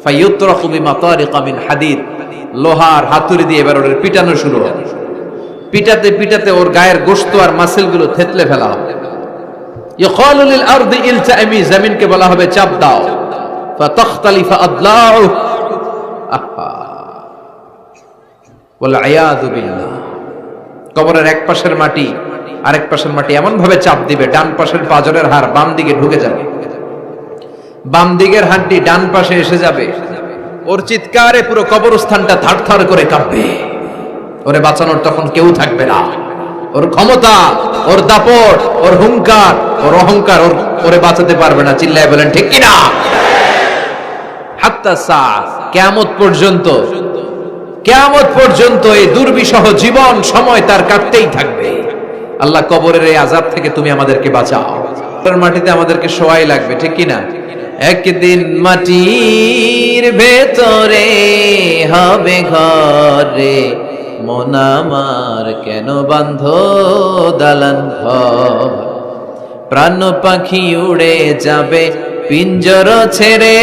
ফায়ুতরাকু বিমাতারিকা মিন হাদিদ, লোহার হাতুড়ি দিয়ে এবার ওর পিটানো শুরু হবে। পিটাতে পিটাতে ওর গায়ের গোশত আর মাসেলগুলো থেতলে ফেলা হবে। ইয়ুকালু লিল আরদি ইলতাইমি, জমিনকে বলা হবে চাপ দাও। ফাতাখতালিফু আদলাউ, ওয়াল আয়াযু বিল্লাহ। কবরের এক পাশের মাটি আরেক পাশের মাটি এমন ভাবে চাপ দিবে, ডান পাশের পাঁজরের হাড় বাম দিকে ঢুকে যাবে, বাম দিকের হাড্ডি ডান পাশে এসে যাবে। ওর চিৎকারে পুরো কবরস্থানটা থারথার করে কাঁপবে। ওরে বাঁচানোর তখন কেউ থাকবে না। ওর ক্ষমতা, ওর দাপট, ওর হুঙ্কার, ওর অহংকার ওরে বাঁচাতে পারবে না। চিল্লায় বলেন ঠিক কিনা? হাত্তা সা, কিয়ামত পর্যন্ত, কিয়ামত পর্যন্ত এই দুর্বিষহ জীবন সময় তার কাটতেই থাকবে। আল্লাহ, কবরের এই আযাব থেকে তুমি আমাদেরকে বাঁচাও। মাটিতে আমাদেরকে শোয়াই লাগবে, ঠিক কিনা? একদিন মাটির ভেতরে হবে ঘরে, মন আমার কেন বাঁধ দালান ঘর। প্রাণ পাখি উড়ে যাবে পিঞ্জর ছেড়ে,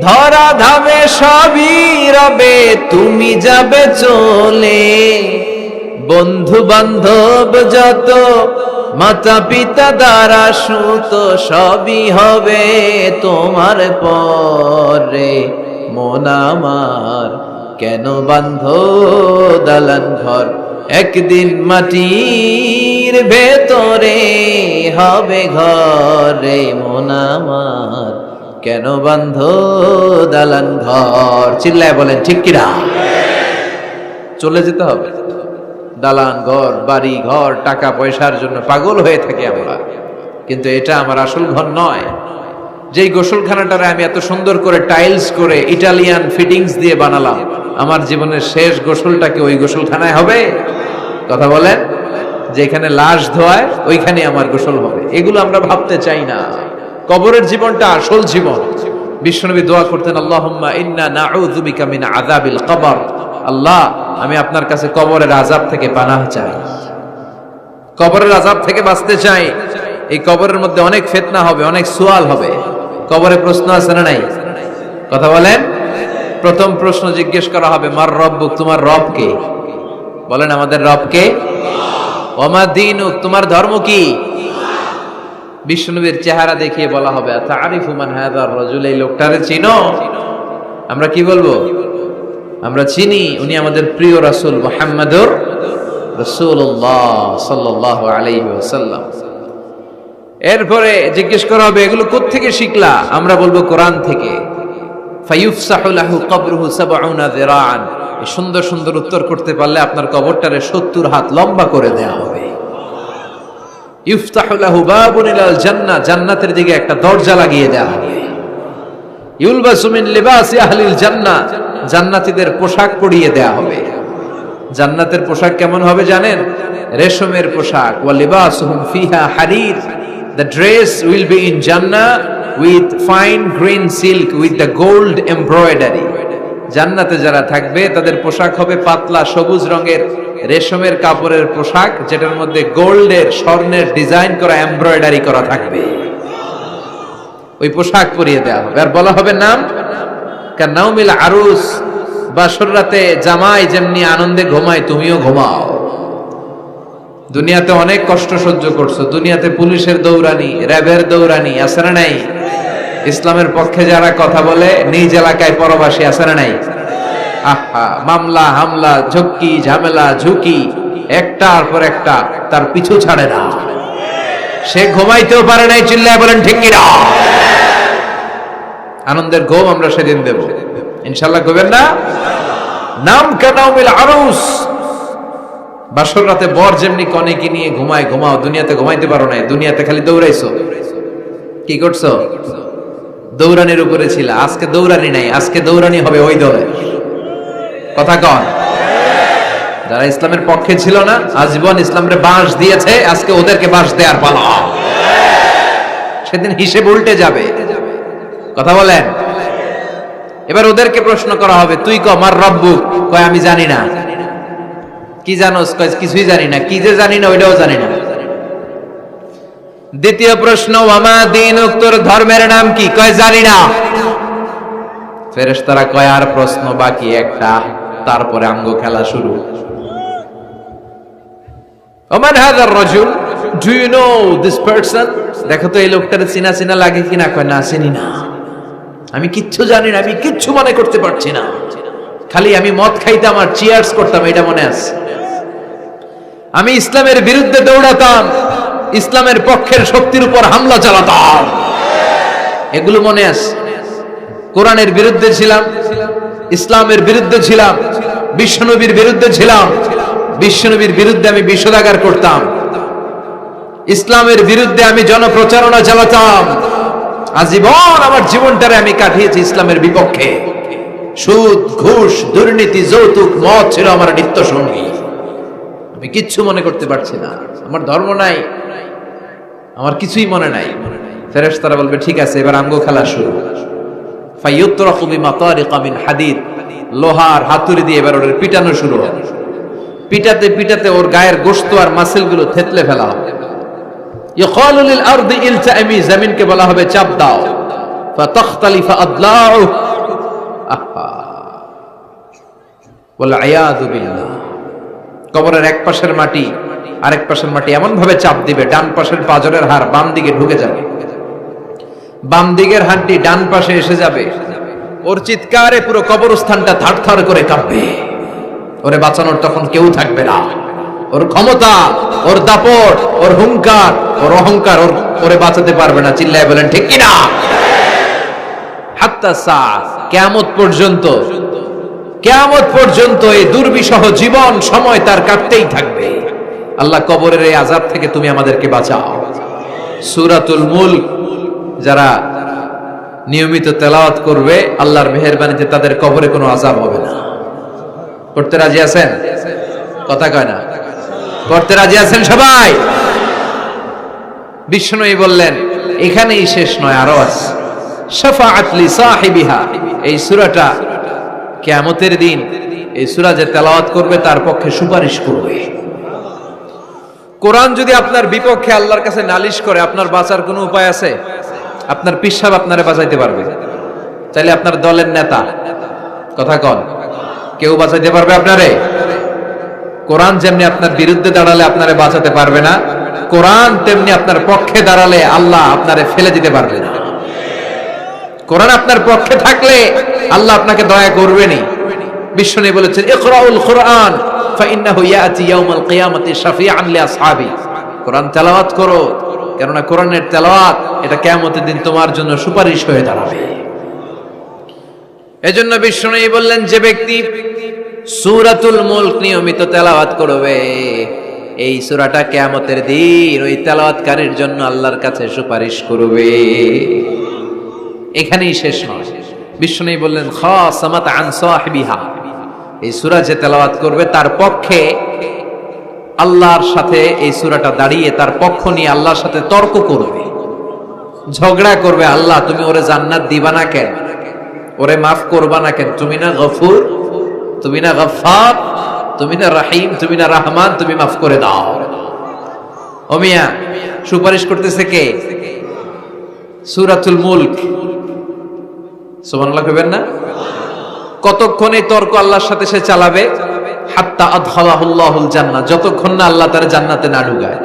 ধরা ধামে সবই রবে, তুমি যাবে চলে। বন্ধু বান্ধব যত, মাতা পিতা দ্বারা সুত, সবই হবে তোমার পরে। মন আমার কেন বাঁধ দালান ঘর, একদিন মাটির ভেতরে হবে ঘরে। মন আমার কেন বাঁধ দালান ঘর। চিল্লায় বলেন ঠিক কিনা? চলে যেতে হবে। দালান ঘর, বাড়ি ঘর, টাকা পয়সার জন্য পাগল হয়ে থাকি আমরা, কিন্তু এটা আমার আসল ঘর নয়। যেই গোসলখানাটারে আমি এত সুন্দর করে টাইলস করে ইটালিয়ান ফিটিংস দিয়ে বানালাম, আমার জীবনের শেষ গোসলটা কি ওই গোসলখানায় হবে? কথা বলেন। যেখানে লাশ ধোয়ায় ওইখানে আমার গোসল হবে, এগুলো আমরা ভাবতে চাই না। কবরের জীবনটা আসল জীবন। বিশ্বনবী দোয়া করতেন, আল্লাহুম্মা ইন্না নাউযু বিকা মিন আযাবিল কবর। আল্লাহ, আমি আপনার কাছে কবরের আযাব থেকে পানাহ চাই, কবরের আযাব থেকে বাঁচতে চাই। এই কবরের মধ্যে অনেক ফিতনা হবে, অনেক সুয়াল হবে। কবরে প্রশ্ন আছে না নাই? কথা বলেন। প্রথম প্রশ্ন জিজ্ঞেস করা হবে, মার রব্বুক, তোমার রব কে? বলেন, আমাদের রব কে? ওমা দীনুক, তোমার ধর্ম কি? বিশ্বনবীর চেহারা দেখিয়ে বলা হবে, তাআরিফু মান হাযার রাজুল, এই লোকটারে চিনো? আমরা কি বলবো? আমরা চিনি, উনি আমাদের প্রিয় রাসূল মুহাম্মদুর রাসূলুল্লাহ সাল্লাল্লাহু আলাইহি ওয়াসাল্লাম। এরপরে জিজ্ঞেস করা হবে, এগুলো কোত্থেকে শিখলা? আমরা বলবো কোরআন থেকে। ফায়ুফসাহু লাহু কবরুহু ৭০ যিরাআন। এই সুন্দর সুন্দর উত্তর করতে পারলে আপনার কবরটারে ৭০ হাত লম্বা করে দেয়া হবে। ইফতাহু লাহু বাবুন ইলাল জান্নাহ, জান্নাতের দিকে একটা দরজা লাগিয়ে দেয়া হবে। ইউলবাসু মিন লিবাসি আহলিল জান্নাহ, জান্নাতীদের পোশাক পরিয়ে দেয়া হবে। জান্নাতের পোশাক কেমন হবে জানেন? রেশমের পোশাক। ওয়া লিবাসুহুম ফিহা হারির, the dress will be in Jannah with fine green silk with the gold embroidery. জান্নাতে যারা থাকবে তাদের পোশাক হবে পাতলা সবুজ রঙের রেশমের কাপড়ের পোশাক, যেটার মধ্যে গোল্ডের, স্বর্ণের ডিজাইন করা, এমব্রয়ডারি করা থাকবে। ওই পোশাক পরিয়ে দেওয়া হবে। আর বলা হবে নাম কান্নাউমিল আরুস, বাসর রাতে জামাই যেমনি আনন্দে ঘুমায় তুমিও ঘুমাও। দুনিয়াতে অনেক কষ্ট সহ্য করছো, দুনিয়াতে পুলিশের দৌড়ানি, র্যাবের দৌড়ানি, আছে না নাই? ইসলামের পক্ষে যারা কথা বলে নিজ এলাকায় পরবাসী, আছে না নাই? আহা, মামলা হামলা, ঝক্কি ঝামেলা ঝুঁকি, একটার পর একটা, তার পিছু ছাড়ে না। সে ঘুমাইতেও পারে নাই। চিল্লায় বলেন ঠিক কিনা? আনন্দের ঘুম আমরা সেদিন দেব ইনশাআল্লাহ। ঘুমেন না? নাম কানাউমিল আরুস, বাসর রাতে বর যেমনি কনেকে নিয়ে ঘুমায় ঘুমাও। দুনিয়াতে ঘুমাইতে পারো নাই, দুনিয়াতে খালি দৌড়াইছো। কি করছো? দৌড়ানির উপরে ছিল। আজকে দৌড়ানি নাই, আজকে দৌড়ানি হবে ওই দলে। কথা কন। যারা ইসলামের পক্ষে ছিল না, আজীবন ইসলামরে বাঁশ দিয়েছে, আজকে ওদেরকে বাঁশ দেওয়ার পালা। সেদিন হিসেব উল্টে যাবে। কথা বলেন। এবার ওদেরকে প্রশ্ন করা হবে, তুই ক মার রব্বুক? কয় আমি জানি না। কি জানোস? কয় কিছুই জানি না। কি যে জানি না ওইটাও জানি না। দ্বিতীয় প্রশ্ন, ওয়ামা দীনুক, তোর ধর্মের নাম কি? কয় জানি না। ফেরেশতারা কয় আর প্রশ্ন বাকি একটা, তারপরে আঙ্গ খেলা শুরু। ওমান হাযার রাজুল, do you know this person? দেখো তো এই লোকটার চিনা চিনা লাগে কিনা। কয় না, চিনি না, আমি কিচ্ছু জানি না, আমি কিচ্ছু মনে করতে পারছি না, খালি আমি মদ খাইতাম আর চিয়ার্স করতাম, এটা মনে আছে। আমি ইসলামের বিরুদ্ধে দৌড়াতাম, ইসলামের পক্ষের শক্তির উপর হামলা চালাতাম, এগুলো মনে আছে। কোরআনের বিরুদ্ধে ছিলাম, ইসলামের বিরুদ্ধে ছিলাম, বিশ্বনবীর বিরুদ্ধে ছিলাম, বিশ্বনবীর বিরুদ্ধে আমি বিষোদাগার করতাম, ইসলামের বিরুদ্ধে আমি জনপ্রচারণা চালাতাম। আজীবন আমার জীবনটারে আমি কাটিয়েছি ইসলামের বিপক্ষে। সুদ, ঘুষ, দুর্নীতি, যৌতুক, মদ ছিল আমার নিত্য সঙ্গী। আমি কিচ্ছু মনে করতে পারছি না, আমার ধর্ম নাই, আমার কিছুই মনে নাই। ফেরেশতারা বলবে ঠিক আছে, এবার আঙ্গ খেলা শুরু। ফায়ুতরাকু বিমাতারিকা মিন হাদিদ, লোহার হাতুড়ি দিয়ে এবার ওর পিটানো শুরু হবে। পিটাতে পিটাতে ওর গায়ের গোশত আর মাসেলগুলো থেতলে ফেলা হবে। ইয়কালু লিল আরদি ইলতাইমি, জমিনকে বলা হবে চাপ দাও। ফাতাখতালিফা আদলাউ, ওয়াল আয়াযু বিল্লাহ। কবরের এক পাশের মাটি আরেক পাশের মাটি এমন ভাবে চাপ দিবে, ডান পাশের পাজরের হাড় বাম দিকে ঢুকে যাবে, বাম দিকের হাড়টি ডান পাশে এসে যাবে। ওর চিৎকারে পুরো কবরস্থানটা থারথার করে কাঁপবে। ওরে বাঁচানোর তখন কেউ থাকবে না। ওর ক্ষমতা, ওর দাপট, ওর হুঙ্কার, ওর অহংকার ওরে বাঁচাতে পারবে না। চিল্লায় বলেন ঠিক কিনা? হাত্তা সা, কিয়ামত পর্যন্ত, কিয়ামত পর্যন্ত এই দুর্বিষহ জীবন সময় তার কাটতেই থাকবে। আল্লাহ কবরের এই আযাব থেকে তুমি আমাদেরকে বাঁচাও। সূরাতুল মুলক যারা নিয়মিত তেলাওয়াত করবে, আল্লাহর মেহেরবানিতে তাদের কবরে কোনো আযাব হবে না। করতে রাজি আছেন? কথা কয় না, করতে রাজি আছেন সবাই? বিষ্ণুই বললেন এখানেই শেষ নয়, আরো আছে। শাফাআত লি সাহিবিহা, এই সূরাটা কিয়ামতের দিন এই সূরা যে তেলাওয়াত করবে তার পক্ষে সুপারিশ করবে। কোরআন যদি আপনার বিপক্ষে আল্লাহর কাছে নালিশ করে, আপনার বাঁচার কোনো উপায় আছে? আপনার পীর সাহেব আপনারে বাঁচাইতে পারবে, চাইলে আপনার দলের নেতা, কথা কন, কেউ বাঁচাইতে পারবে আপনারে? কোরআন যেমনি আপনার বিরুদ্ধে দাঁড়ালে আপনারে বাঁচাতে পারবে না, কোরআন তেমনি আপনার পক্ষে দাঁড়ালে আল্লাহ আপনারে ফেলে দিতে পারবে না। কোরআন আপনার পক্ষে থাকলে আল্লাহ আপনাকে দয়া করবেনই। বিশ্বনবী বলেছেন ইকরাউল কুরআন ফাইন্নাহু ইয়াতি ইয়াউমাল কিয়ামাতি শাফিআন লিআসহাবি, কোরআন তেলাওয়াত করো, কেননা কোরআনের তেলাওয়াত এটা কিয়ামতের দিন তোমার জন্য সুপারিশ হয়ে দাঁড়াবে। এজন্য বিশ্বনবী বললেন যে ব্যক্তি সূরাতুল মুলক নিয়মিত তেলাওয়াত করবে, এই সূরাটা কিয়ামতের দিন ওই তেলাওয়াতকারীর জন্য আল্লাহর কাছে সুপারিশ করবে। এখানেই শেষ নয়, বিশ্বনবী বললেন খাসামাত আন সাহিবিহা, এই সূরা যে তেলাওয়াত করবে তার পক্ষে আল্লাহর সাথে এই সূরাটা দাঁড়িয়ে তার পক্ষ নিয়ে আল্লাহর সাথে তর্ক করবে, ঝগড়া করবে। আল্লাহ তুমি ওরে জান্নাত দিবা না কেন, ওরে মাফ করবা না কেন, তুমি না গফুর, তুমি না গফফার, তুমি না রহিম, তুমি না রহমান, তুমি মাফ করে দাও। ও মিয়া, সুপারিশ করতেছে কে? সূরাতুল মুলক। সুবহানাল্লাহ কইবেন না? কতক্ষণ এই তর্ক আল্লাহর সাথে সে চালাবে? হাত্তা আদখালাহুল্লাহুল জান্নাহ, যতক্ষণ না আল্লাহ তার জান্নাতে না ঢুকায়।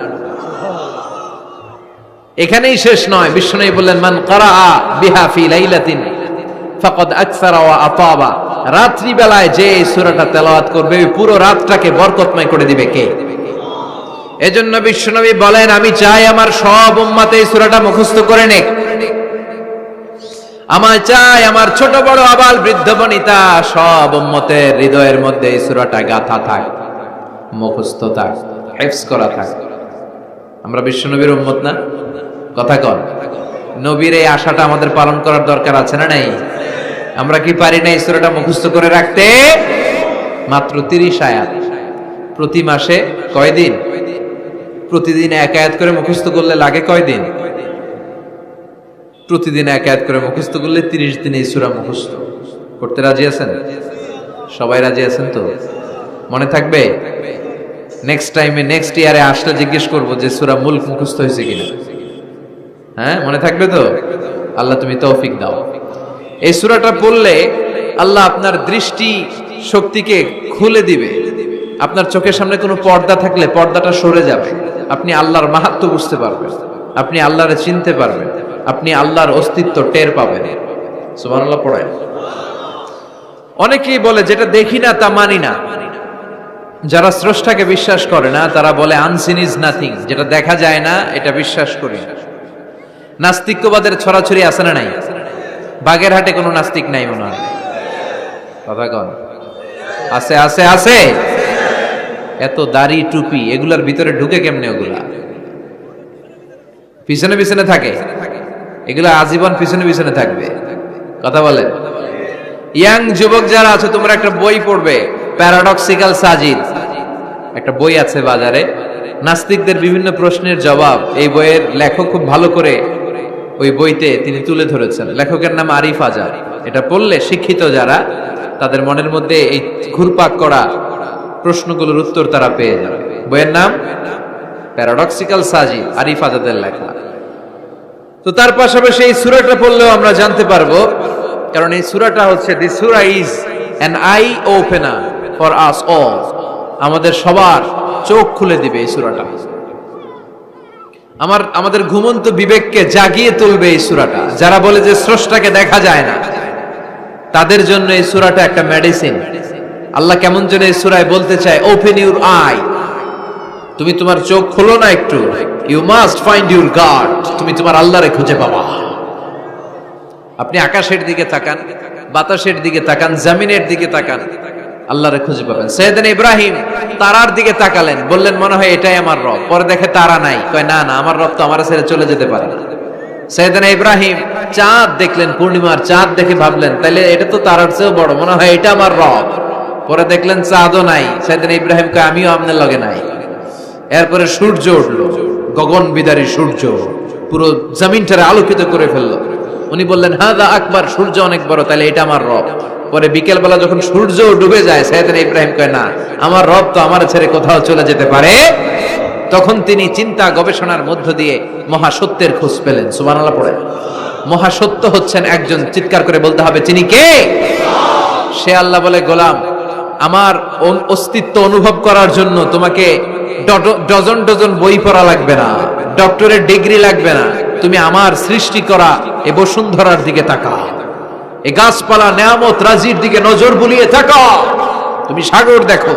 এখানেই শেষ নয়, বিশ্বনবী বললেন মান ক্বারাআ বিহা ফি লাইলাতিন ফাকাদ আকসারা ওয়া আতাবা, রাত্রি বেলায় যে এই সূরাটা তেলাওয়াত করবে পুরো রাতটাকে বরকতময় করে দিবে কে? এজন্য বিশ্বনবী বলেন আমি চাই আমার সব উম্মত এই সূরাটা মুখস্থ করে নেক। আমার চাই আমার ছোট বড় আবাল বৃদ্ধ বনিতা সব উম্মতের হৃদয়ের মধ্যে এই সূরাটা গাথা থাক, মুখস্থ থাক, হিফজ করা থাক। আমরা বিশ্বনবীর উম্মত না? কথা কন। নবীর এই আশাটা আমাদের পালন করার দরকার আছে না নাই? আমরা কি পারি না এই সূরাটা মুখস্থ করে রাখতে? মাত্র 30 আয়াত, প্রতি মাসে কয়দিন? প্রতিদিন এক আয়াত করে মুখস্থ করলে লাগে কয়দিন? প্রতিদিন এক আয়াত করে মুখস্থ করলে 30 দিনে এই সূরা মুখস্থ করতে রাজি আছেন? সবাই রাজি আছেন তো? মনে থাকবে? নেক্সট টাইমে নেক্সট ইয়ারে আসলে জিজ্ঞেস করবো যে সূরা মুলক মুখস্থ হয়েছে কিনা। হ্যাঁ, মনে থাকবে তো? আল্লাহ তুমি তৌফিক দাও। এই সূরাটা পড়লে আল্লাহ আপনার দৃষ্টি শক্তিকে খুলে দিবে। আপনার চোখের সামনে কোনো পর্দা থাকলে পর্দাটা সরে যাবে। আপনি আল্লাহর মাহাত্ম্য বুঝতে পারবেন, আপনি আল্লাহরে চিনতে পারবেন, আপনি আল্লাহর অস্তিত্ব টের পাবেন। সুবহানাল্লাহ পড়ায়। অনেকেই বলে যেটা দেখি না তা মানি না। যারা স্রষ্টাকে বিশ্বাস করে না তারা বলে আনসিন ইজ নাথিং, যেটা দেখা যায় না এটা বিশ্বাস করি না। নাস্তিক্যবাদের ছড়াছড়ি আছে না নাই? বাগেরহাটে কোনো নাস্তিক নাই মনে হয়, কথা কন? আছে আছে আছে। এত দাড়ি টুপি এগুলার ভিতরে ঢুকে কেমনে? ওগুলা পিছনে পিছনে থাকে, এগুলা আজীবন পিছনে পিছনে থাকবে। কথা বলে। ইয়াং যুবক যারা আছে তোমরা একটা বই পড়বে, প্যারাডক্সিক্যাল সাজিদ, একটা বই আছে বাজারে, নাস্তিকদের বিভিন্ন প্রশ্নের জবাব। এই বইয়ের লেখক খুব ভালো করে ওই বইতে তিনি তুলে ধরেছেন। লেখকের নাম আরিফ আজাদ। এটা পড়লে শিক্ষিত যারা, তাদের মনের মধ্যে এই ঘুরপাক করা প্রশ্নগুলোর উত্তর তারা পেয়ে যাবে। বইয়ের নাম প্যারাডক্সিক্যাল সাজিদ, আরিফ আজাদের লেখা। তো তার পাশাপাশি এই সূরাটা পড়লেও আমরা জানতে পারবো, কারণ এই সূরাটা হচ্ছে this Surah is an I opener for us all. আমাদের সবার চোখ খুলে দিবে এই সূরাটা। আমাদের ঘুমন্ত বিবেককে জাগিয়ে তুলবে এই সূরাটা। যারা বলে যে স্রষ্টাকে দেখা যায় না, তাদের জন্য এই সূরাটা একটা মেডিসিন। আল্লাহ কেমন যেন এই সূরায় বলতে চায়, ওপেন ইউর আই। তুমি তোমার চোখ খোলো না একটু, you must find your God. তুমি তোমার আল্লাহরে খুঁজে পাবা। আপনি আকাশের দিকে তাকান, বাতাসের দিকে তাকান, জমিনের দিকে তাকান, আল্লাহরে খুঁজে পাবেন। সাইয়েদনা ইব্রাহিম তারার দিকে তাকালেন, বললেন মনে হয় এটাই আমার রব। পরে দেখে তারা নাই, কয় না না, আমার রব তো আমার ছেড়ে চলে যেতে পারে না। সাইয়েদনা ইব্রাহিম চাঁদ দেখলেন, পূর্ণিমার চাঁদ দেখে ভাবলেন তাহলে এটা তো তারার চেয়েও বড়, মনে হয় এটা আমার রব। পরে দেখলেন চাঁদও নাই। সাইয়েদনা ইব্রাহিম কয় আমিও আপনার লগে নাই। এরপরে সূর্য উঠলো, গগন বিদারী সূর্য পুরো জমিনটারে আলোকিত করে ফেললো। উনি বললেন হাদা আকবার, সূর্য অনেক বড়, তাহলে এটা আমার রব। পরে বিকেল বেলা যখন সূর্য ডুবে যায়, সাইয়েদনা ইব্রাহিম কয় না, আমার রব তো আমার ছেড়ে কোথাও চলে যেতে পারে। তখন তিনি চিন্তা গবেষণার মধ্য দিয়ে মহাসত্যের খোঁজ পেলেন। সুবহানাল্লাহ পড়ে। মহাসত্য হচ্ছেন একজন, চিৎকার করে বলতে হবে তিনি কে? সে আল্লাহ বলে, গোলাম আমার অস্তিত্ব অনুভব করার জন্য তোমাকে ডজন ডজন বই পড়া লাগবে না, ডক্টরের ডিগ্রি লাগবে না। তুমি আমার সৃষ্টি করা এ বসুন্ধরার দিকে তাকাও, এই গাছপালা নেয়ামত রাজির দিকে নজর বুলিয়ে তাকাও। তুমি সাগর দেখো,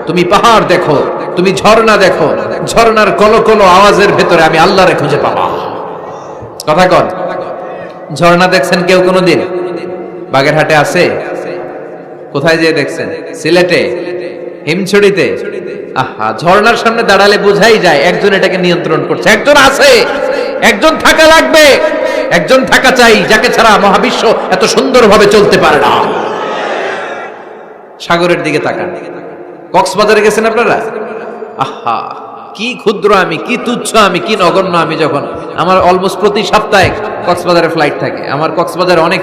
তুমি পাহাড় দেখো, তুমি ঝর্ণা দেখো, ঝর্ণার কলকলো আওয়াজের ভেতরে আমি আল্লাহরে খুঁজে পাবা। কথা কন। ঝর্ণা দেখছেন কেউ কোনোদিন? বাগেরহাটে আছে? কোথায় যেয়ে দেখছেন? সিলেটে, হিমছড়িতে। আহা, ঝর্ণার সামনে দাঁড়ালে বোঝাই যায় একজন এটাকে নিয়ন্ত্রণ করছে। একজন আছে, একজন থাকা লাগবে, একজন থাকা চাই, যাকে ছাড়া মহাবিশ্ব এত সুন্দরভাবে চলতে পারে না। সাগরের দিকে তাকান। কক্সবাজারে গেছেন আপনারা? আহা, কি ক্ষুদ্র আমি, কি তুচ্ছ আমি, কি নগণ্য আমি। যখন আমার অলমোস্ট প্রতি সপ্তাহে কক্সবাজারে ফ্লাইট থাকে, আমার কক্সবাজারে অনেক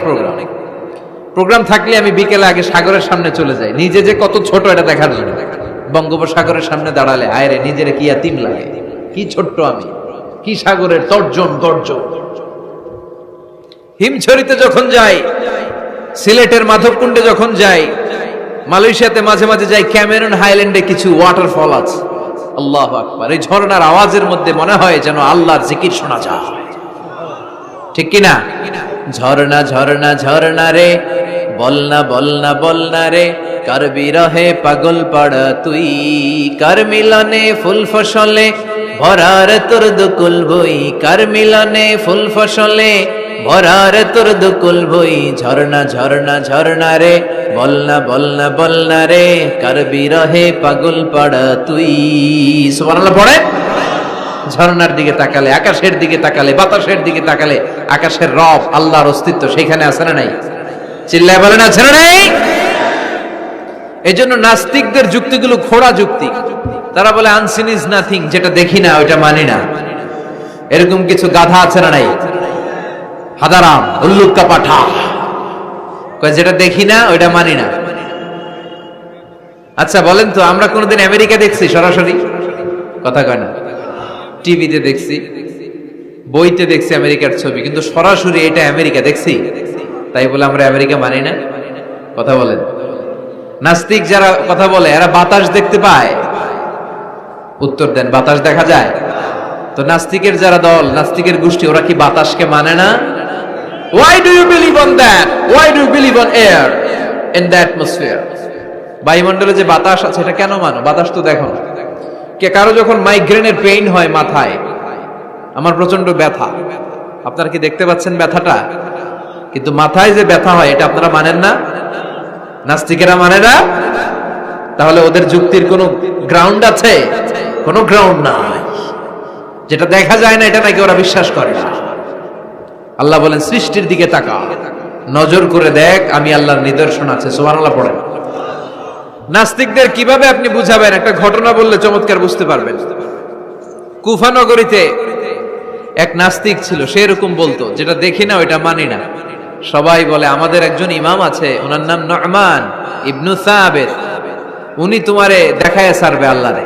প্রোগ্রাম থাকলে আমি বিকেলে আগে সাগরের সামনে চলে যাই, নিজে যে কত ছোট এটা দেখার জন্য। বঙ্গোপসাগরের সামনে দাঁড়ালে আয়রে নিজের কি ইয়াতিম লাগে, কি ছোট্ট আমি, কি সাগরের তর্জন গর্জন। হিমছড়িতে যখন যাই, সিলেটের মাধবকুণ্ডে যখন যাই, মালয়েশিয়াতে মাঝে মাঝে যাই, ক্যামেরন হাইল্যান্ডে কিছু ওয়াটারফল আছে। আল্লাহু আকবার। এই ঝর্ণার আওয়াজের মধ্যে মনে হয় যেন আল্লাহর জিকির শোনা যায়, ঠিক কিনা? ঝর্ণা ঝর্ণা ঝর্ণা রে, বলনা বলনা বলনা রে, কার বিরহে পাগল পাড়া তুই, কার মিলনে ফুল ফসলে ভরার তোর দুকুল বই, কার মিলনে ফুল ফসলে ভরার তোর দুকুল বই। ঝর্ণা ঝর্ণা ঝর্ণা রে, বলনা বলনা বলনা রে, কার বিরহে পাগল পাড়া তুই। সুবহানাল্লাহ পড়ে। ঝর্ণার দিকে তাকালে, আকাশের দিকে তাকালে, বাতাসের দিকে তাকালে আকাশের রব আল্লাহর অস্তিত্ব সেখানে আছে না নাই? চিল্লায় বলেন আছে না নাই? এই জন্য নাস্তিকদের যুক্তিগুলো খোড়া যুক্তি। তারা বলে আনসিন ইজ নাথিং, যেটা দেখি না ওইটা মানি না। এরকম কিছু গাধা আছে না নাই? হাদারাম, উল্লুক্কা পাঠা, যেটা দেখি না ওইটা মানি না। আচ্ছা বলেন তো, আমরা কোনোদিন আমেরিকা দেখছি সরাসরি? কথা কয় না। টিভিতে দেখছি, বইতে দেখছি আমেরিকার ছবি, কিন্তু সরাসরি এটা আমেরিকা দেখছি, তাই বলে আমরা আমেরিকা মানি না? কথা বলেন। নাস্তিক যারা কথা বলে এরা বাতাস দেখতে পায়? উত্তর দেন, বাতাস দেখা যায়? তো নাস্তিকের যারা দল, নাস্তিকের গোষ্ঠী, ওরা কি বাতাসকে মানে না? Why do you believe on that? Why do you believe on air in the atmosphere? বায়ুমণ্ডলে যে বাতাস আছে এটা কেন মানো? বাতাস তো দেখো না। কে কারো যখন মাইগ্রেনের পেইন হয় মাথায়, আমার প্রচন্ড ব্যথা, আপনারা কি দেখতে পাচ্ছেন ব্যথাটা? কিন্তু মাথায় যে ব্যথা হয় এটা আপনারা মানেন না? নাস্তিকেরা মানে না? তাহলে ওদের যুক্তির কোনো গ্রাউন্ড আছে? কোনো গ্রাউন্ড নাই। যেটা দেখা যায় না এটা নাকি ওরা বিশ্বাস করে না। আল্লাহ বলেন সৃষ্টির দিকে তাকা, নজর করে দেখ, আমি আল্লাহর নিদর্শন আছে। সুবহানাল্লাহ পড়েন। নাস্তিকদের কিভাবে আপনি বুঝাবেন? একটা ঘটনা বললে চমৎকার বুঝতে পারবেন। কুফা নগরীতে এক নাস্তিক ছিল, সে এরকম বলতো, যেটা দেখি না ওইটা মানি না। সবাই বলে আমাদের একজন ইমাম আছে, ওনার নাম নু'মান ইবনু সাবিত, উনি তোমারে দেখায় ছাড়বে আল্লাহরে।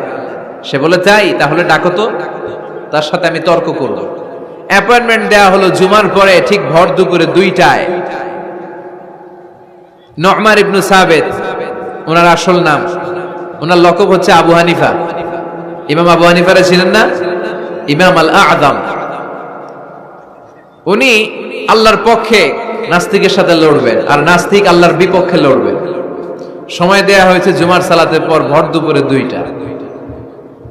সে বলে তাই, তাহলে ডাকো তো, তার সাথে আমি তর্ক করব। অ্যাপয়েন্টমেন্ট দেয়া হলো জুমার পরে ঠিক ভর দুপুরে 2টায়। নু'মান ইবনু সাবিত ওনার আসল নাম, ওনার লকব হচ্ছে আবু হানিফা। ইমাম আবু হানিফারে ছিলেন না? ইমাম আল আযম। উনি আল্লাহর পক্ষে নাস্তিকের সাথে লড়বেন, আর নাস্তিক আল্লাহর বিপক্ষে লড়বেন। সময় দেয়া হয়েছে জুমার সালাতের পর ভর দুপুরে 2টা।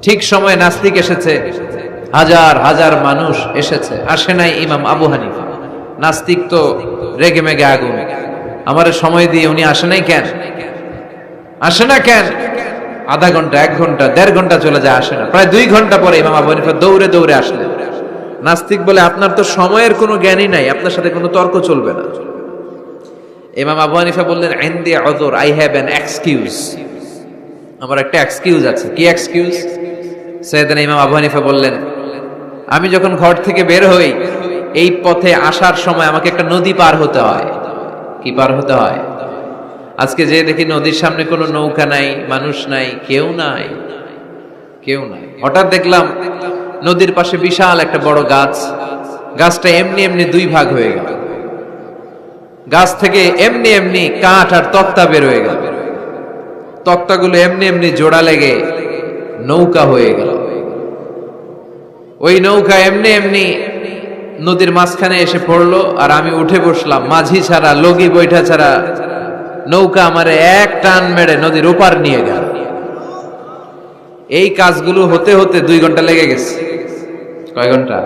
ঠিক সময় নাস্তিক এসেছে, হাজার হাজার মানুষ এসেছে, আসে নাই ইমাম আবু হানিফা। নাস্তিক তো রেগে মেগে আগুন, আমারে সময় দিয়ে উনি আসে নাই কেন? আসে না কেন? আধা ঘন্টা, 1 ঘন্টা, 1.5 ঘন্টা চলে যায়, আসে না। প্রায় 2 ঘন্টা পরে ইমাম আবু হানিফা দৌড়ে দৌড়ে আসলেন। নাস্তিক বলে আপনার তো সময়ের কোনো জ্ঞানই নাই, আপনার সাথে কোনো তর্ক চলবে না। ইমাম আবু হানিফা বললেন ইনদি উযর, আই হ্যাভ অ্যান এক্সকিউজ, আমার একটা এক্সকিউজ আছে। কি এক্সকিউজ? সাইয়েদনা ইমাম আবু হানিফা বললেন, আমি যখন ঘর থেকে বের হই, এই পথে আসার সময় আমাকে একটা নদী পার হতে হয়। কি পার হতে হয়? আজকে যে দেখি নদীর সামনে কোনো নৌকা নাই, মানুষ নাই, কেউ নাই, কেউ নাই। হঠাৎ দেখলাম নদীর পাশে বিশাল একটা বড় গাছ, গাছটা এমনি এমনি 2 ভাগ হয়ে গেল। গাছ থেকে এমনি এমনি কাঠ আর তক্তা বের হয়ে গেল, তক্তাগুলো এমনি এমনি জোড়া লেগে নৌকা হয়ে গেল। ওই নৌকা এমনি এমনি নদীর মাঝখানে এসে পড়লো, আর আমি উঠে বসলাম, মাঝি ছাড়া, লগি বৈঠা ছাড়া নৌকা আমারে এক টান মেরে নদীর ওপার নিয়ে গেল। এই কাজগুলো হতে হতে 2 ঘন্টা লেগে গেছে। কয় ঘন্টা?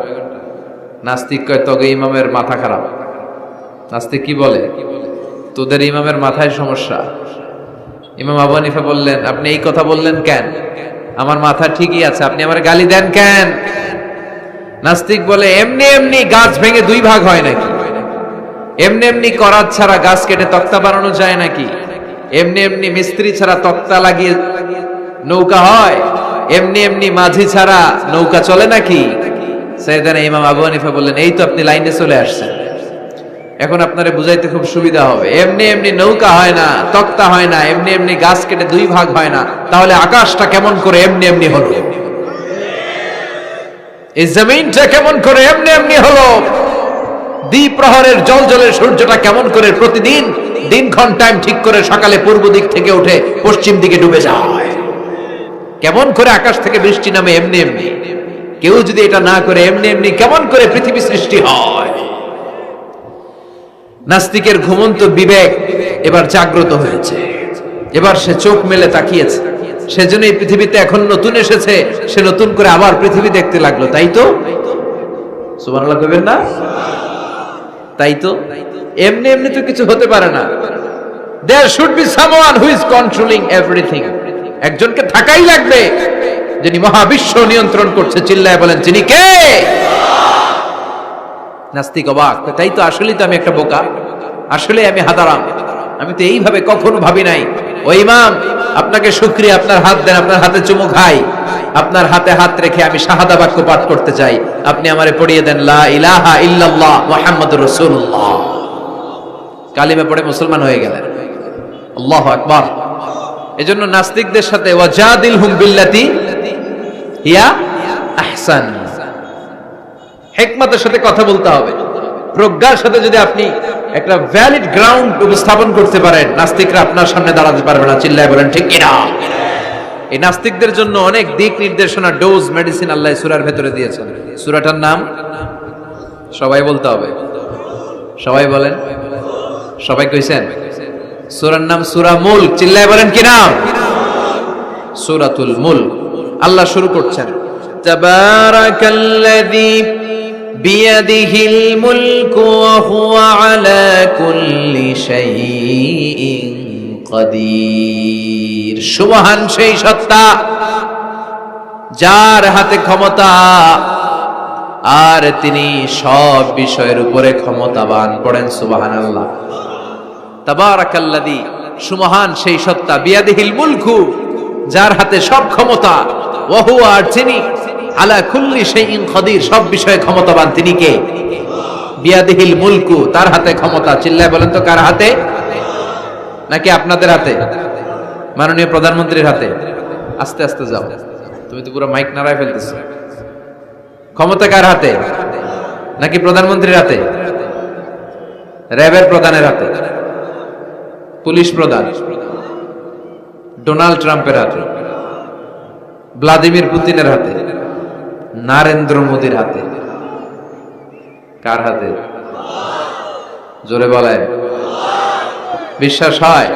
নাস্তিক কয় তবে ইমামের মাথা খারাপ। নাস্তিক কি বলে? তোদের ইমামের মাথায় সমস্যা। ইমাম আবু হানিফা বললেন, আপনি এই কথা বললেন কেন? আমার মাথা ঠিকই আছে, আপনি আমার গালি দেন কেন? নাস্তিক বলে এমনি এমনি গাছ ভেঙে 2 ভাগ হয় নাকি? এমনি এমনি করাত ছাড়া গাছ কেটে তক্তা বানানো যায় নাকি? এমনি এমনি মিস্ত্রি ছাড়া তক্তা লাগিয়ে নৌকা হয়? এমনি এমনি মাঝি ছাড়া নৌকা চলে নাকি? সাইয়েদনা ইমাম আবু হানিফা বললেন, এই তো আপনি লাইনে চলে আসছেন, এখন আপনারে বুঝাইতে খুব সুবিধা হবে। এমনি এমনি নৌকা হয় না, তক্তা হয় না, এমনি এমনি গাছ কেটে 2 ভাগ হয় না, তাহলে আকাশটা কেমন করে এমনি এমনি হলো? এই জমিনটা কেমন করে এমনি এমনি হলো? দ্বিপ্রহরের জলজলের সূর্যটা কেমন করে প্রতিদিন দিনক্ষণ টাইম ঠিক করে সকালে পূর্ব দিক থেকে উঠে পশ্চিম দিকে ডুবে যায়? কেমন করে আকাশ থেকে বৃষ্টি নামে এমনি এমনি? কেউ যদি এটা না করে এমনি এমনি কেমন করে পৃথিবী সৃষ্টি হয়? নাস্তিকের ঘুমন্ত বিবেক এবার জাগ্রত হয়েছে, এবার সে চোখ মেলে তাকিয়েছে। সেজন্য এই পৃথিবীতে এখন নতুন এসেছে, সে নতুন করে আবার পৃথিবী দেখতে লাগলো। তাই তো? সুবহানাল্লাহ কইবেন না? তাই তো, এমনি এমনি তো কিছু হতে পারে না। There should be someone who is controlling everything. একজনকে থাকাই লাগবে যিনি মহাবিশ্ব নিয়ন্ত্রণ করছে। চিল্লায় বলেন, যিনি কে? নাস্তিক অবাক, তাই তো, আসলেই তো আমি একটা বোকা, আসলে আমি হাদারাম, আমি তো এইভাবে কখনো ভাবি নাই। ও ইমাম, আপনাকে শুকরিয়া, আপনার হাত দেন, আপনার হাতে চুমু খাই, আপনার হাতে হাত রেখে আমি শাহাদা বাক্য পাঠ করতে চাই, আপনি আমারে পড়িয়ে দেন লা ইলাহা ইল্লাল্লাহ মুহাম্মাদুর রাসূলুল্লাহ। কালিমা পড়ে মুসলমান হয়ে গেলেন। আল্লাহু আকবার। এজন্য নাস্তিকদের সাথে ওয়াজাদিলহুম বিল্লাতি হিয়া আহসান, হিকমতের সাথে কথা বলতে হবে, প্রজ্ঞার সাথে যদি আপনি একটা ভ্যালিড গ্রাউন্ড উপস্থাপন করতে পারেন, নাস্তিকরা আপনার সামনে দাঁড়াতে পারবে না। চিল্লায় বলেন ঠিক কিনা? এই নাস্তিকদের জন্য অনেক দিক নির্দেশনা, ডোজ, মেডিসিন আল্লাহ সূরার ভেতরে দিয়েছেন। সূরাটার নাম সবাই বলতে হবে, সবাই বলেন, সবাই কইছেন? সূরার নাম সূরা মুলক। চিল্লায় বলেন কি নাম? সূরাতুল মুলক। আল্লাহ শুরু করছেন, তাবারাকাল্লাযী বিয়াদিহিল মুলকু ওয়া হুয়া আলা কুল্লি শাইইন কাদির। সুবহান সেই সত্তা যার হাতে ক্ষমতা আর তিনি সব বিষয়ের উপরে ক্ষমতাবান। পড়েন সুবহানাল্লাহ। তাবারাকাল্লাযী, সুবহান সেই সত্তা, বিয়াদিহিল মুলকু, যার হাতে সব ক্ষমতা, ওয়া হুয়া, আর তিনি, আলা কুল্লি শাইইন কাদির, সব বিষয়ে ক্ষমতাবান। তিনি কে? বিয়াদিহিল মুলকু, তার হাতে ক্ষমতা। চিল্লায় বলেন তো কার হাতে? নাকি আপনাদের হাতে? মাননীয় প্রধানমন্ত্রীর হাতে? আস্তে আস্তে যাও, তুমি তো পুরো মাইক নাড়ায় ফেলতেছো। ক্ষমতা কার হাতে? নাকি প্রধানমন্ত্রীর হাতে? র্যাবের প্রধানের হাতে? পুলিশ প্রধান? ডোনাল্ড ট্রাম্পের হাতে? ভ্লাদিমির পুতিনের হাতে? নরেন্দ্র মোদির হাতে? কার হাতে? জোরে বলেন। বিশ্বাস হয়?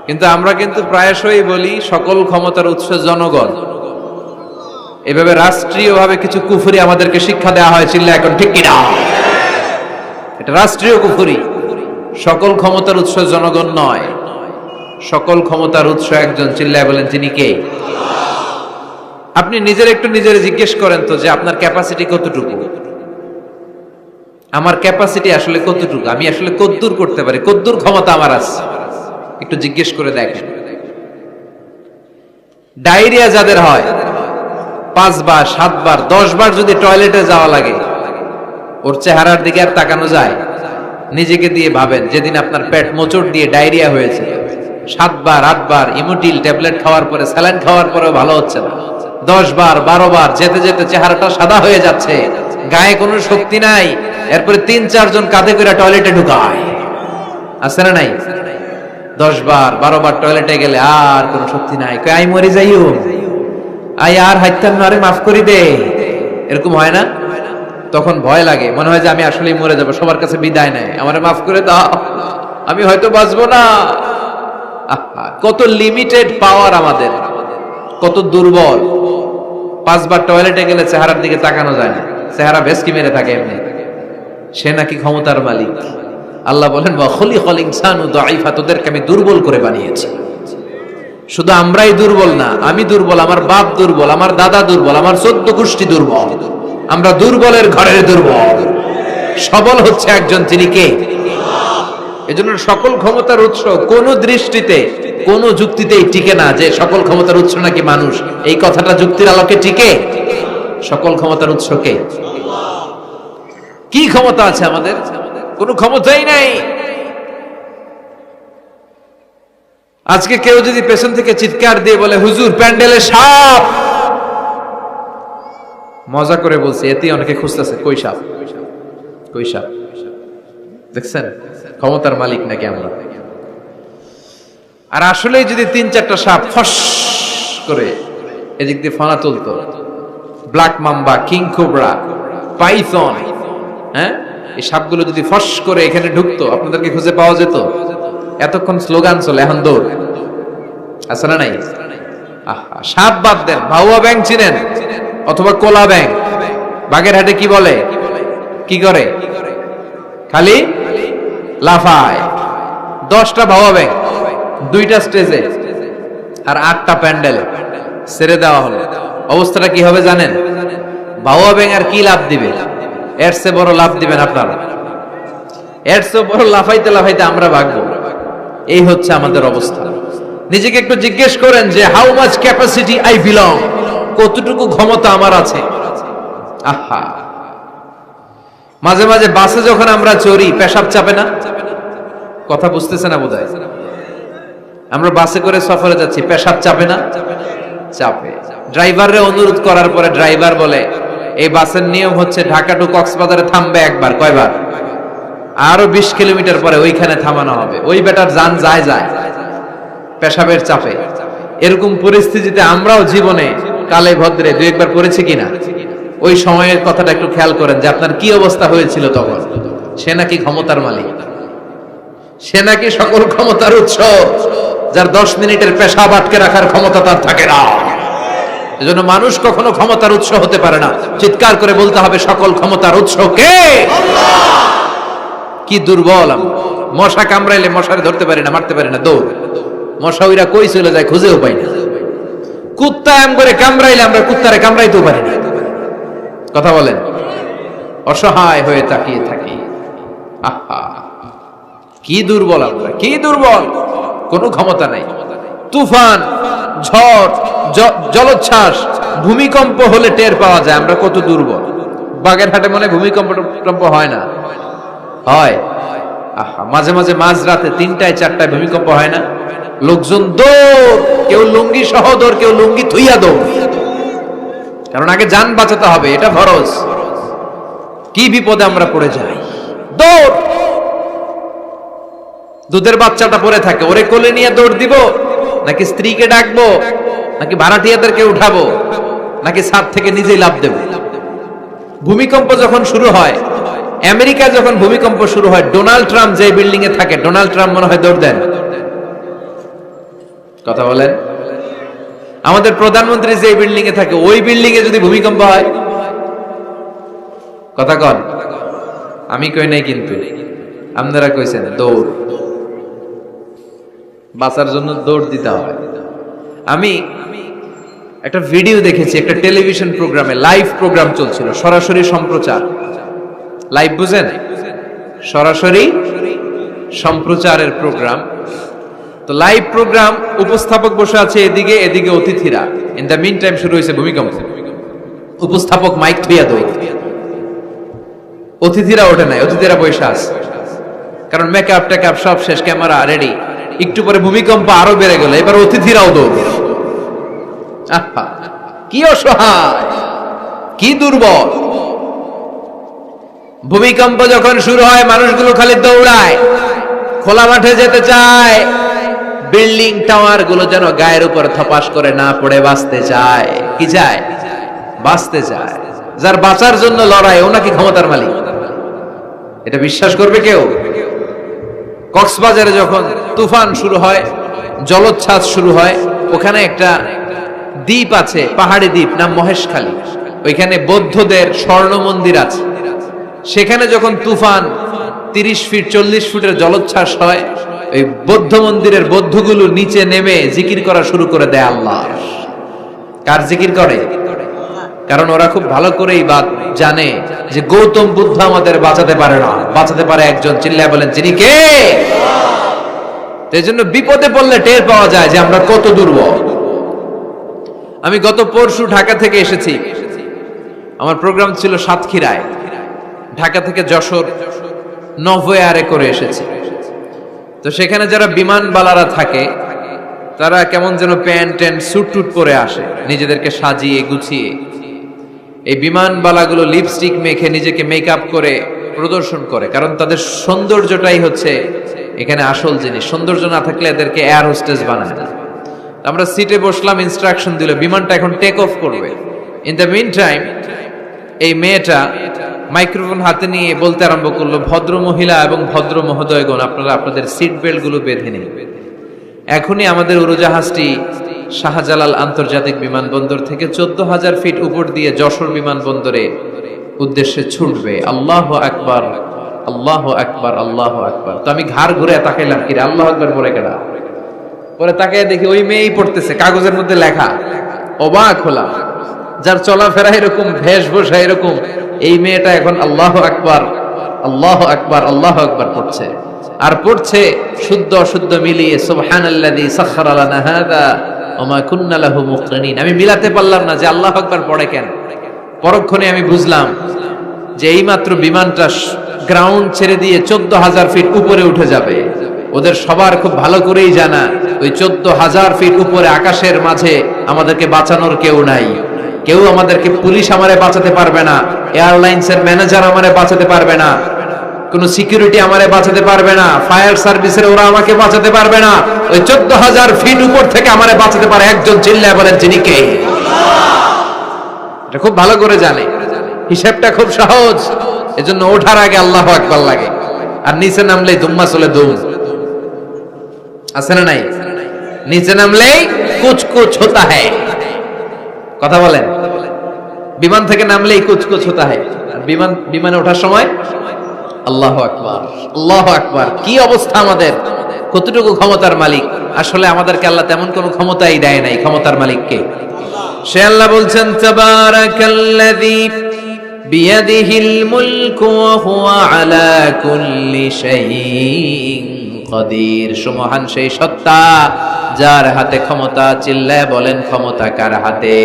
কিন্তু আমরা কিন্তু প্রায়শই বলি সকল ক্ষমতার উৎস জনগণ। এভাবে রাষ্ট্রীয়ভাবে কিছু কুফরি আমাদেরকে শিক্ষা দেওয়া হয়। চিল্লা এখন ঠিক কিনা? এটা রাষ্ট্রীয় কুফরি। সকল ক্ষমতার উৎস জনগণ নয়, সকল ক্ষমতার উৎস একজন। চিল্লায় বলেন তিনি কে? আপনি নিজের একটু নিজের জিজ্ঞেস করেন তো যে আপনার ক্যাপাসিটি কতটুকু? আমার ক্যাপাসিটি আসলে কতটুকু? আমি আসলে কদ্দুর করতে পারি, কদ্দুর ক্ষমতা আমার আছে? একটু জিজ্ঞেস করে দেখেন। ডায়রিয়া যাদের হয়, 5 বার 7 বার 10 বার যদি টয়লেটে যাওয়া লাগে, ওর চেহারার দিকে আর তাকানো যায়? নিজেকে দিয়ে ভাবেন, যেদিন আপনার পেট মোচড় দিয়ে ডায়রিয়া হয়েছে, 7 বার 8 বার ইমোটিল ট্যাবলেট খাওয়ার পরে, স্যালাইন খাওয়ার পরেও ভালো হচ্ছে না, 10 বার 12 বার যেতে যেতে চেহারাটা সাদা হয়ে যাচ্ছে, গায়ে কোনো শক্তি নাই, এরপরে 3-4 জন কাঁধে করে টয়লেটে ঢুকায়, আছে না নাই? 10 বার 12 বার টয়লেটে গেলে আর কোনো শক্তি নাই, কই আই মরি যাইও, আই আর হাইতাম না, আরে মাফ করি দে, এরকম হয় না? তখন ভয় লাগে, মনে হয় যে আমি আসলেই মরে যাব, সবার কাছে বিদায় নেয়, আমারে মাফ করে দাও, আমি হয়তো বাঁচবো না। কত লিমিটেড পাওয়ার আমাদের, কত দুর্বল। 5 বার টয়লেটে গেলে চেহারার দিকে তাকানো যায় না, চেহারা ভেসকি মেরে থাকে এমনি। সে নাকি ক্ষমতার মালিক। আল্লাহ বলেন, ওয়া খুলিকাল ইনসানু দাঈফা, তোদেরকে আমি দুর্বল করে বানিয়েছি। শুধু আমরাই দুর্বল না, আমি দুর্বল, আমার বাপ দুর্বল, আমার দাদা দুর্বল, আমার 14 গোষ্ঠী দুর্বল। আমরা দুর্বলের ঘরের দুর্বল। সবল হচ্ছে একজন, তিনি কে? এজন্য সকল ক্ষমতার উৎস কোন দৃষ্টিতে, কোন যুক্তিতেই টিকে না যে সকল ক্ষমতার উৎস নাকি মানুষ। এই কথাটা যুক্তির আলোকে টিকে? সকল ক্ষমতার উৎস কে? কি ক্ষমতা আছে আমাদের? কোনো ক্ষমতাই নাই। আজকে কেউ যদি পেছন থেকে চিৎকার দিয়ে বলে, হুজুর প্যান্ডেলে সাপ, মজা করে বলছে, এতেই অনেকে খুঁজতেছে কই সাপ, কই সাপ। দেখছেন ক্ষমতার মালিক নাকি আমরা? আর আসলে যদি 3-4টা সাপ ফস করে এদিক দিয়ে ফানা তুলতো, black mamba, king cobra, python, হ্যাঁ, এই সাপগুলো যদি ফস করে এখানে ঢুকতো, আপনাদেরকে খুঁজে পাওয়া যেত? এতক্ষণ স্লোগান চলে, এখন দৌড়, আছে না নাই? আহা, সাপ বাদ দেন, ভাউয়া ব্যাং চিনেন? অথবা কোলা ব্যাং? বাগেরহাটে কি বলে, কি করে? খালি লাফায়। 10টা ভাউয়া ব্যাং, 2টা স্টেজে আর 8টা প্যান্ডেলে ছেড়ে দেওয়া হলো, অবস্থাটা কি হবে জানেন? ভাউয়া ব্যাং আর কি লাভ দিবে? এর চেয়ে বড় লাভ দিবেন আপনারা, এর চেয়ে বড় লাফাইতে লাফাইতে আমরা ভাগবো। এই হচ্ছে আমাদের অবস্থা। নিজেকে একটু জিজ্ঞেস করেন যে how much capacity I belong, কতটুকু ক্ষমতা আমার আছে। আহা, মাঝে মাঝে বাসে যখন আমরা চড়ি, পেশাব চাপে না? কথা বুঝতেছে না বোধহয়। আমরা বাসে করে সফরে যাচ্ছি, পেশাব চাপে না? চাপে। ড্রাইভাররে অনুরোধ করার পরে ড্রাইভার বলে, এই বাসের নিয়ম হচ্ছে ঢাকা টু কক্সবাজারে থামবে একবার, কয়বার? আরো 20 কিলোমিটার পরে ওইখানে থামানো হবে। ওই বেটার যান যায় পেশাবের চাপে। এরকম পরিস্থিতিতে আমরাও জীবনে কালে ভদ্রে দুই একবার পড়েছি কিনা? ওই সময়ের কথাটা একটু খেয়াল করেন যে আপনার কি অবস্থা হয়েছিল তখন। সে নাকি ক্ষমতার মালিক, সে নাকি সকল ক্ষমতার উৎস, যার 10 মিনিটের পেশাব আটকে রাখার ক্ষমতা তার থাকে না। এজন্য মানুষ কখনো ক্ষমতার উৎস হতে পারে না। চিৎকার করে বলতে হবে, সকল ক্ষমতার উৎস কে? কি দুর্বল আমরা। মশা কামড়াইলে মশারে ধরতে পারি না, মারতে পারি না, দৌড়। মশা ওইরা কই চলে যায় খুঁজেও পাই না। কুত্তা এম করে কামড়াইলে আমরা কুত্তারে কামড়াইতেও পারি না। কথা বলেন, অসহায় হয়ে তাকিয়ে থাকি। আহা, কি দুর্বল আমরা, কি দুর্বল। কোনো ক্ষমতা নাই। তুফান, ঝড়, জলোচ্ছ্বাস, ভূমিকম্প হলে টের পাওয়া যায় আমরা কত দুর্বল। বাগেরহাটে মনে ভূমিকম্প হয় না? হয়। আহা, মাঝে মাঝে মাঝরাতে 3টায় 4টায় ভূমিকম্প হয় না? লোকজন দৌড়, কেউ লুঙ্গি সহ দৌড়, কেউ লুঙ্গি থুইয়া দৌড়, কারণ আগে জান বাঁচাতে হবে, এটা ফরজ। কি বিপদে আমরা পড়ে যাই। দৌড়। দুধের বাচ্চাটা পড়ে থাকে, ওরে কোলে নিয়ে দৌড় দিব, নাকি স্ত্রীকে ডাকবো, নাকি ভাড়াটিয়াদেরকে উঠাবো, নাকি ছাদ থেকে নিজেই লাফ দেব? ভূমিকম্প যখন শুরু হয়, আমেরিকায় যখন ভূমিকম্প শুরু হয়, ডোনাল্ড ট্রাম্প যে বিল্ডিং এ থাকে, ডোনাল্ড ট্রাম্প মনে হয় দৌড় দেন। কথা বলেন। আমাদের প্রধানমন্ত্রী যে বিল্ডিং এ থাকে, ওই বিল্ডিং এ যদি ভূমিকম্প হয়, কথা কন। আমি কই নাই কিন্তু, আপনারা কইছেন। দৌড়, বাঁচার জন্য দৌড় দিতে হয়। আমি একটা ভিডিও দেখেছি, একটা টেলিভিশন প্রোগ্রামে, লাইভ প্রোগ্রাম চলছিল, সরাসরি সম্প্রচার। লাইভ বুঝেন? সরাসরি সম্প্রচারের প্রোগ্রাম। তো লাইভ প্রোগ্রাম, উপস্থাপক বসে আছে এদিকে, এদিকে অতিথিরা। ইন দ্য মিন টাইম শুরু হয়েছে ভূমিকম্প। উপস্থাপক মাইক থুইয়া দৌড়, অতিথিরা ওঠে নাই, অতিথিরা বসে আছে, কারণ মেকআপ টেকআপ সব শেষ, ক্যামেরা রেডি। একটু পরে ভূমিকম্প আরো বেড়ে গেল, এবার অতিথিরাও দৌড়। আহা, কি অসহায়, কি দুর্বল। ভূমিকম্প যখন শুরু হয়, মানুষগুলো খালি দৌড়ায়, খোলা মাঠে যেতে চায়। বিল্ডিং টাওয়ার গুলো যেন গায়ের উপর থপাস করে না পড়ে বাঁচতে চায়। কি চায়? বাঁচতে চায়। যার বাঁচার জন্য লড়াই, ও নাকি ক্ষমতার মালিক। এটা বিশ্বাস করবে কেউ? কক্সবাজারে যখন তুফান শুরু হয়, জলোচ্ছ্বাস শুরু হয়, ওখানে একটা দ্বীপ আছে, পাহাড়ি দ্বীপ, নাম মহেশখালী। ওইখানে বৌদ্ধদের স্বর্ণ মন্দির আছে। সেখানে যখন তুফান 30 ফিট 40 ফুটের জলোচ্ছ্বাস হয়, ওই বৌদ্ধ মন্দিরের বৌদ্ধগুলো নিচে নেমে জিকির করা শুরু করে দেয় আল্লাহ। কার জিকির করে? কারণ ওরা খুব ভালো করেই জানে যে গৌতম বুদ্ধ আমাদের বাঁচাতে পারে না, বাঁচাতে পারে একজন। চিল্লায় বলেন, যিনি কে? এই জন্য বিপদে পড়লে টের পাওয়া যায় যে আমরা কত দুর্বল। আমি গত পরশু ঢাকা থেকে এসেছি। আমার প্রোগ্রাম ছিল সাতক্ষীরায়। ঢাকা থেকে যশোর নভোয়ারে করে এসেছি। তো সেখানে যারা বিমানবালারা থাকে, তারা কেমন যেন প্যান্ট ট্যান্ট স্যুট টুট পরে আসে, নিজেদেরকে সাজিয়ে গুছিয়ে। এই বিমানবালাগুলো লিপস্টিক মেখে নিজেকে মেকআপ করে প্রদর্শন করে, কারণ তাদের সৌন্দর্যটাই হচ্ছে এখানে আসল জিনিস। সৌন্দর্য না থাকলে এদেরকে এয়ার হোস্টেস বানায় না। আমরা সিটে বসলাম, ইনস্ট্রাকশন দিল বিমানটা এখন টেক অফ করবে। ইন দ্য মিন টাইম এই মেয়েটা মাইক্রোফোন হাতে নিয়ে বলতে আরম্ভ করলো, ভদ্র মহিলা এবং ভদ্র মহোদয়গণ, আপনারা আপনাদের সিট বেল্ট গুলো বেঁধে নিন। এখনই আমাদের উড়োজাহাজটি শাহজালাল আন্তর্জাতিক বিমানবন্দর থেকে 14,000 ফিট উপর দিয়ে যশোর বিমানবন্দরে উদ্দেশ্যে ছুটবে। আল্লাহু আকবার, আল্লাহু আকবার, আল্লাহু আকবার। তো আমি ঘাড় ঘুরে তাকাইলাম, কি রে আল্লাহু আকবার পরে কেডা? পরে তাকাই দেখি ওই মেয়েই পড়তেছে, কাগজের মধ্যে লেখা। অবাক হলাম, যার চলাফেরা এরকম, বেশভূষা এরকম, এই মেয়েটা এখন আল্লাহু আকবার, আল্লাহু আকবার, আল্লাহু আকবার পড়ছে। আর পড়ছে শুদ্ধ অশুদ্ধ মিলিয়ে, সুবহানাল্লাযী সাখখারা লানা হাযা ওয়া মা কুন্না লাহু মুকরিনিন। আমি মিলাতে পারলাম না যে আল্লাহু আকবার পড়ে কেন। পরক্ষণে আমি বুঝলাম যে এইমাত্র বিমানটা গ্রাউন্ড ছেড়ে দিয়ে 14,000 ফিট উপরে উঠে যাবে। ওদের সবার খুব ভালো করেই জানা, ওই 14,000 ফিট উপরে আকাশের মাঝে আমাদেরকে বাঁচানোর কেউ নাই। কেউ আমাদেরকে, পুলিশ আমারে বাঁচাতে পারবে না, এয়ারলাইন্সের ম্যানেজার আমারে বাঁচাতে পারবে না, কোন সিকিউরিটি আমারে বাঁচাতে পারবে না, ফায়ার সার্ভিসের ওরা আমাকে বাঁচাতে পারবে না। ওই 14,000 ফিট উপর থেকে আমারে বাঁচাতে পারে একজন, চিল্লায় বলেন যিনি কে? এটা খুব ভালো করে জানে, হিসাবটা খুব সহজ। এজন্য ওঠার আগে আল্লাহু আকবার লাগে, আর নিচে নামলেই দুম্মা চলে দুম। আছে না নাই? নিচে নামলেই কুচ কুচ হোতা হ্যায়। কথা বলেন, বিমান থেকে নামলেই কুচ কুচ হোতা হ্যায়, আর বিমানে ওঠার সময় আল্লাহু আকবার, আল্লাহু আকবার। কি অবস্থা আমাদের, কতটুকু ক্ষমতার মালিক। আসলে আমাদেরকে আল্লাহ তেমন কোনো ক্ষমতাই দেয় নাই, ক্ষমতার মালিককে সে আল্লাহ বলছেন, তাবারাকাল্লাযী বিয়াদিহিল মুলকু ওয়া হুয়া আলা কুল্লি শাইইন কাদির। সুমহান সেই সত্তা যার হাতে ক্ষমতা, চিল্লায় বলেন ক্ষমতা কার হাতে?